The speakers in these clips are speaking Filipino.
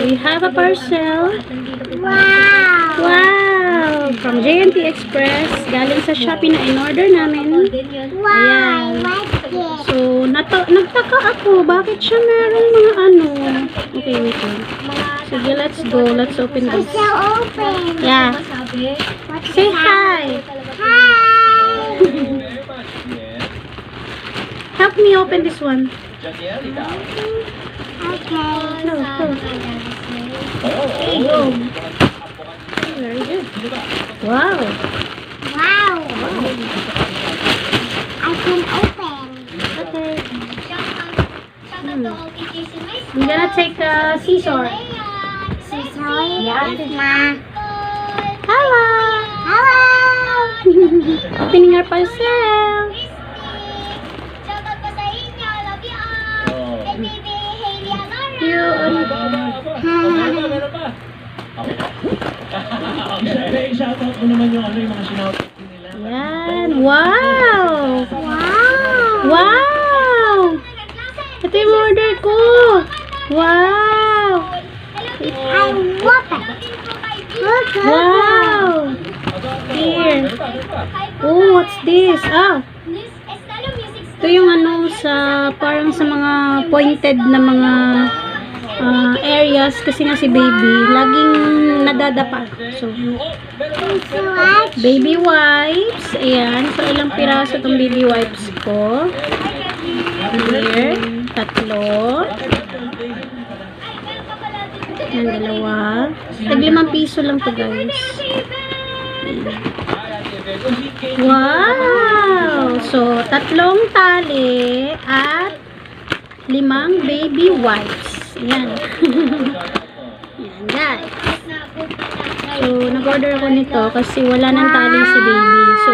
we have a parcel. Wow! Wow! From JNT Express. Galing sa Shopee na in-order namin. Wow! Ayan. What's this? So, nagtaka ako. Bakit siya meron mga ano? Okay, wait lang. Sige, let's go. Let's open this. It's so open. Yeah. What's Say this? hi. Hi! Help me open this one. Okay. No, go. There you go. Very good. Wow. Wow! I can open. Okay. I'm gonna take a scissor. Scissor? Yeah. Ma. Hello. Hello! Opening our parcel. You. Shoutout mo naman yung mga shoutout nila. Yan. Wow. Wow! Wow. Ito yung order ko. Wow. I love it. Look, look. Wow. Here. Oh, what's this? Ah. Ito yung ano sa parang sa mga pointed na mga areas kasi nga si baby laging nadadapa. So, baby wipes. Ayan. So, ilang piraso itong baby wipes ko. Here. 3. Ayan, 2. Tag 5 piso lang to guys. Wow! So, 3 tali at 5 baby wipes. Ayan. Ayan guys. So, nag-order ako nito kasi wala nang tali si baby. So,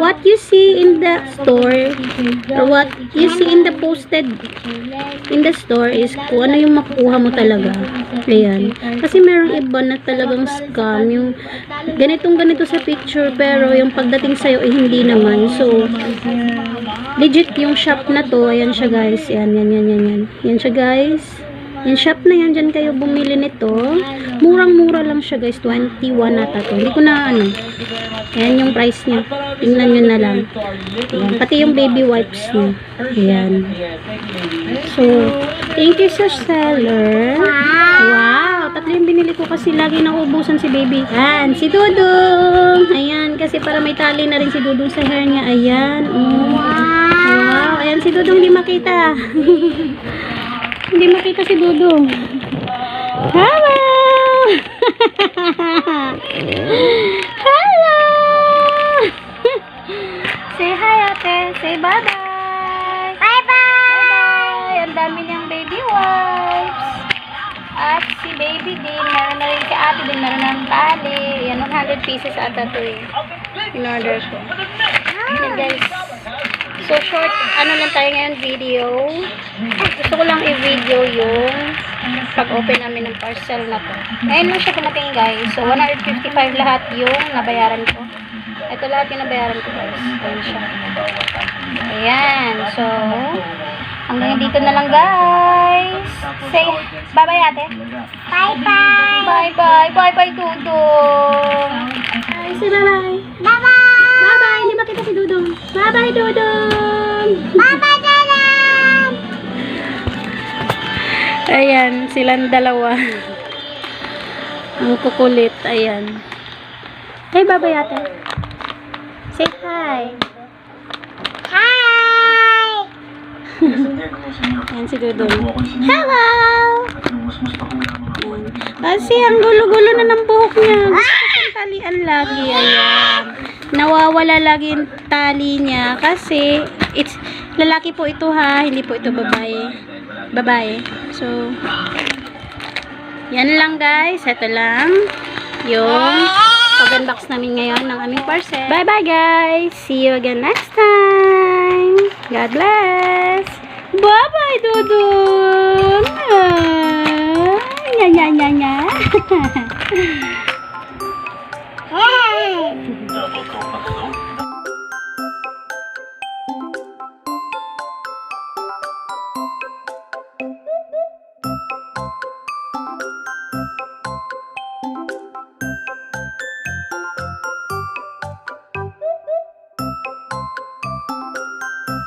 what you see in the store or what you see in the posted in the store is kung ano yung makukuha mo talaga. Ayan. Kasi meron iba na talagang scam. Yung ganito sa picture pero yung pagdating sa'yo ay hindi naman. So, legit yung shop na to. Ayan siya guys. Yan. Yan siya guys. Yung shop na yan, dyan kayo bumili nito. Murang-mura lang siya guys. 21 nata to. Hindi ko na ano. Ayan yung price niya. Tingnan nyo na lang. Ayan. Pati yung baby wipes niya. Ayan. So, thank you sa seller. Wow! 3 yung binili ko kasi lagi nauubusan si baby. Ayan. Si Dudong. Ayan. Kasi para may tali na rin si Dudong sa hair niya. Ayan. Oh. Wow. Ayan si Dudong hindi makita. Hindi makita si Dudong. Hello! Hello! Say hi ate. Say bye-bye. Bye-bye! Ang dami niyang baby wipes. At si baby din. Meron na rin si ate din. Meron ng tali. Yan, 100 pieces ata to eh. In-order ko. Ayan guys. So short, ano lang tayo ngayon video. Gusto ko lang i-video yung pag-open namin ng parcel na to. Ngayon lang siya kumating guys. So 155 lahat yung nabayaran ko. Ito lahat yung nabayaran ko guys. Ayan siya. Ayan. So, hanggang dito na lang guys. Say bye-bye ate. Bye-bye! Bye-bye. Bye-bye Dudong. Ay, say bye-bye. Bye-bye! Bye-bye. Hindi makita si Dudong. Bye-bye Dudong. Bye-bye, Dadam! Ayan, silang dalawa. Ang kukulit. Ayan. Hey, bye-bye ate. Say hi. Hi! Ayan si Dudong. Hello! Ayan. Kasi ang gulo-gulo na ng buhok niya. Gusto ko siyang talian lagi. Ayan. Nawawala lagi yung tali niya kasi lalaki po ito ha, hindi po ito babae. Babae. So, yan lang guys. Ito lang yung pag-unbox namin ngayon ng aming parcel. Bye-bye guys! See you again next time! God bless! Bye-bye, Dudong! Nya, nya, nya, nya.